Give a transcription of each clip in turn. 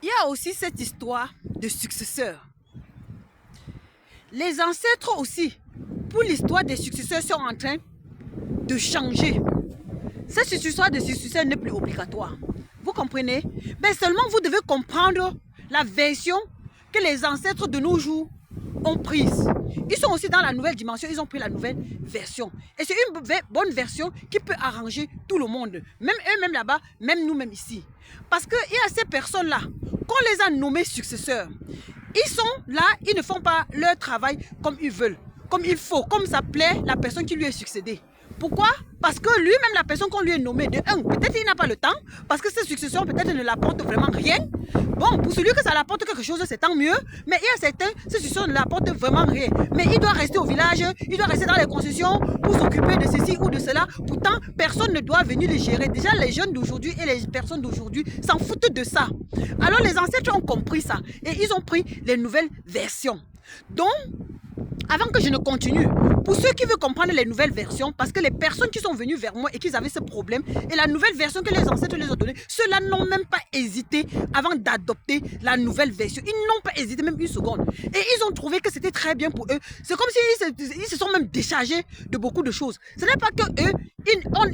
Il y a aussi cette histoire de successeurs. Les ancêtres aussi, pour l'histoire des successeurs, sont en train de changer. Cette histoire de successeurs n'est plus obligatoire. Vous comprenez? Mais seulement vous devez comprendre la version que les ancêtres de nos jours ont prise. Ils sont aussi dans la nouvelle dimension, ils ont pris la nouvelle version. Et c'est une bonne version qui peut arranger tout le monde. Même eux-mêmes là-bas, même nous-mêmes ici. Parce qu'il y a ces personnes-là, qu'on les a nommés successeurs. Ils sont là, ils ne font pas leur travail comme ils veulent, comme il faut, comme ça plaît la personne qui lui est succédée. Pourquoi? Parce que lui-même, la personne qu'on lui est nommée, de un, peut-être il n'a pas le temps, parce que ses successeurs peut-être ne l'apportent vraiment rien. Bon, pour celui que ça l'apporte quelque chose, c'est tant mieux, mais il y a certains, ses successeurs ne l'apportent vraiment rien. Mais il doit rester au village, il doit rester dans les concessions pour s'occuper de ceci ou de cela. Pourtant, personne ne doit venir les gérer. Déjà, les jeunes d'aujourd'hui et les personnes d'aujourd'hui s'en foutent de ça. Alors, les ancêtres ont compris ça et ils ont pris les nouvelles versions. Donc, avant que je ne continue, pour ceux qui veulent comprendre les nouvelles versions, parce que les personnes qui sont venues vers moi et qui avaient ce problème, et la nouvelle version que les ancêtres les ont donnée, ceux-là n'ont même pas hésité avant d'adopter la nouvelle version. Ils n'ont pas hésité même une seconde. Et ils ont trouvé que c'était très bien pour eux. C'est comme s'ils se sont même déchargés de beaucoup de choses. Ce n'est pas que eux,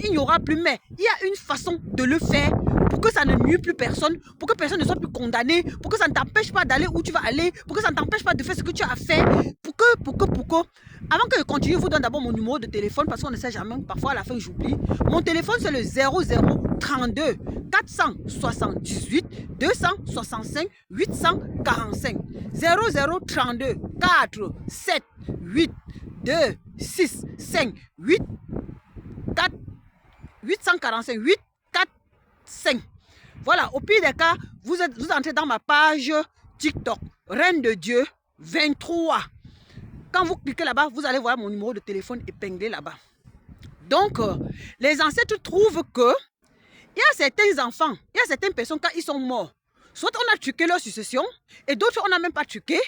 il n'y aura plus, mais il y a une façon de le faire pour que ça ne nuise plus personne, pour que personne ne soit plus condamné, pour que ça ne t'empêche pas d'aller où tu vas aller, pour que ça ne t'empêche pas de faire ce que tu as à faire, pour que. Avant que je continue, je vous donne d'abord mon numéro de téléphone parce qu'on ne sait jamais, parfois à la fin j'oublie. Mon téléphone c'est le 0032 478 265 845. 0032 4 7 8 2 6 5 8 4 845 8 4 5. Voilà, au pire des cas, vous entrez dans ma page TikTok, Reine de Dieu 23. Quand vous cliquez là-bas, vous allez voir mon numéro de téléphone épinglé là-bas. Donc, les ancêtres trouvent que il y a certains enfants, il y a certaines personnes quand ils sont morts, soit on a truqué leur succession et d'autres on n'a même pas truqué.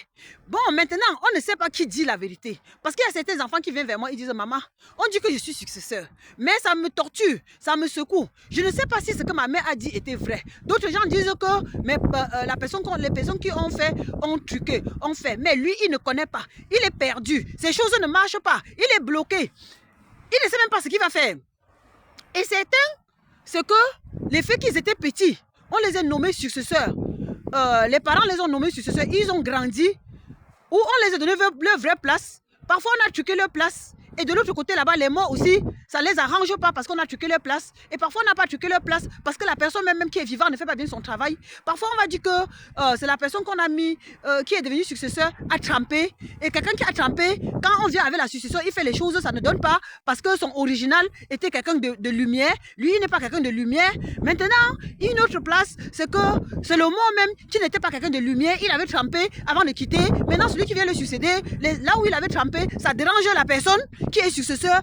Bon, maintenant, on ne sait pas qui dit la vérité. Parce qu'il y a certains enfants qui viennent vers moi, ils disent, maman, on dit que je suis successeur. Mais ça me torture, ça me secoue. Je ne sais pas si ce que ma mère a dit était vrai. D'autres gens disent que les personnes qui ont fait, ont truqué, ont fait. Mais lui, il ne connaît pas. Il est perdu. Ces choses ne marchent pas. Il est bloqué. Il ne sait même pas ce qu'il va faire. Et certains, c'est que les faits qu'ils étaient petits, on les a nommés successeurs. Les parents les ont nommés successeurs. Ils ont grandi. Ou on les a donné leur vraie place. Parfois, on a truqué leur place. Et de l'autre côté, là-bas, les morts aussi, ça ne les arrange pas parce qu'on a truqué leur place. Et parfois, on n'a pas truqué leur place parce que la personne même qui est vivante ne fait pas bien son travail. Parfois, on va dire que c'est la personne qu'on a mis, qui est devenue successeur, a trempé. Et quelqu'un qui a trempé, quand on vient avec la succession, il fait les choses, ça ne donne pas parce que son original était quelqu'un de lumière. Lui, il n'est pas quelqu'un de lumière. Maintenant, une autre place, c'est que c'est le mort même qui n'était pas quelqu'un de lumière. Il avait trempé avant de quitter. Maintenant, celui qui vient le succéder, là où il avait trempé, ça dérange la personne qui est successeur,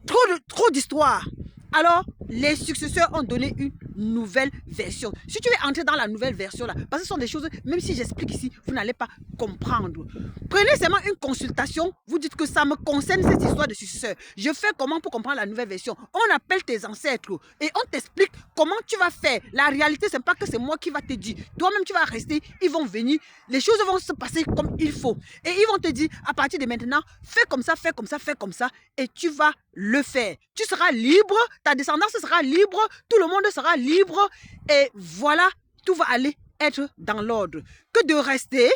trop d'histoire. Alors, les successeurs ont donné une nouvelle version. Si tu veux entrer dans la nouvelle version là, parce que ce sont des choses, même si j'explique ici, vous n'allez pas comprendre. Prenez seulement une consultation, vous dites que ça me concerne cette histoire de successeur. Je fais comment pour comprendre la nouvelle version? On appelle tes ancêtres et on t'explique comment tu vas faire. La réalité, c'est pas que c'est moi qui va te dire. Toi-même, tu vas rester, ils vont venir, les choses vont se passer comme il faut. Et ils vont te dire, à partir de maintenant, fais comme ça, fais comme ça, fais comme ça, et tu vas le faire. Tu seras libre, ta descendance sera libre, tout le monde sera libre, et voilà, tout va aller être dans l'ordre. Que de rester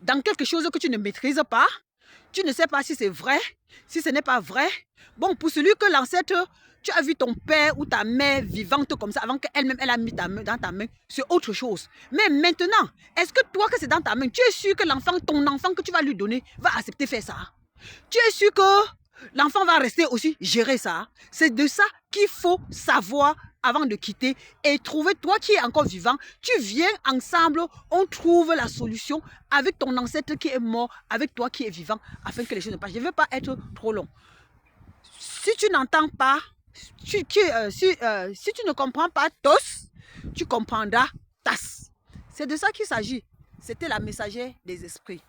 dans quelque chose que tu ne maîtrises pas, tu ne sais pas si c'est vrai, si ce n'est pas vrai. Bon, pour celui que l'ancêtre, tu as vu ton père ou ta mère vivante comme ça, avant qu'elle-même, elle a mis ta main dans ta main, c'est autre chose. Mais maintenant, est-ce que toi que c'est dans ta main, tu es sûr que ton enfant que tu vas lui donner, va accepter faire ça? Tu es sûr que l'enfant va rester aussi gérer ça? C'est de ça qu'il faut savoir avant de quitter et trouver, toi qui es encore vivant, tu viens ensemble, on trouve la solution avec ton ancêtre qui est mort, avec toi qui es vivant, afin que les choses ne passent. Je ne veux pas être trop long. Si tu n'entends pas, si tu ne comprends pas tos, tu comprendras tas. C'est de ça qu'il s'agit. C'était la messagère des esprits.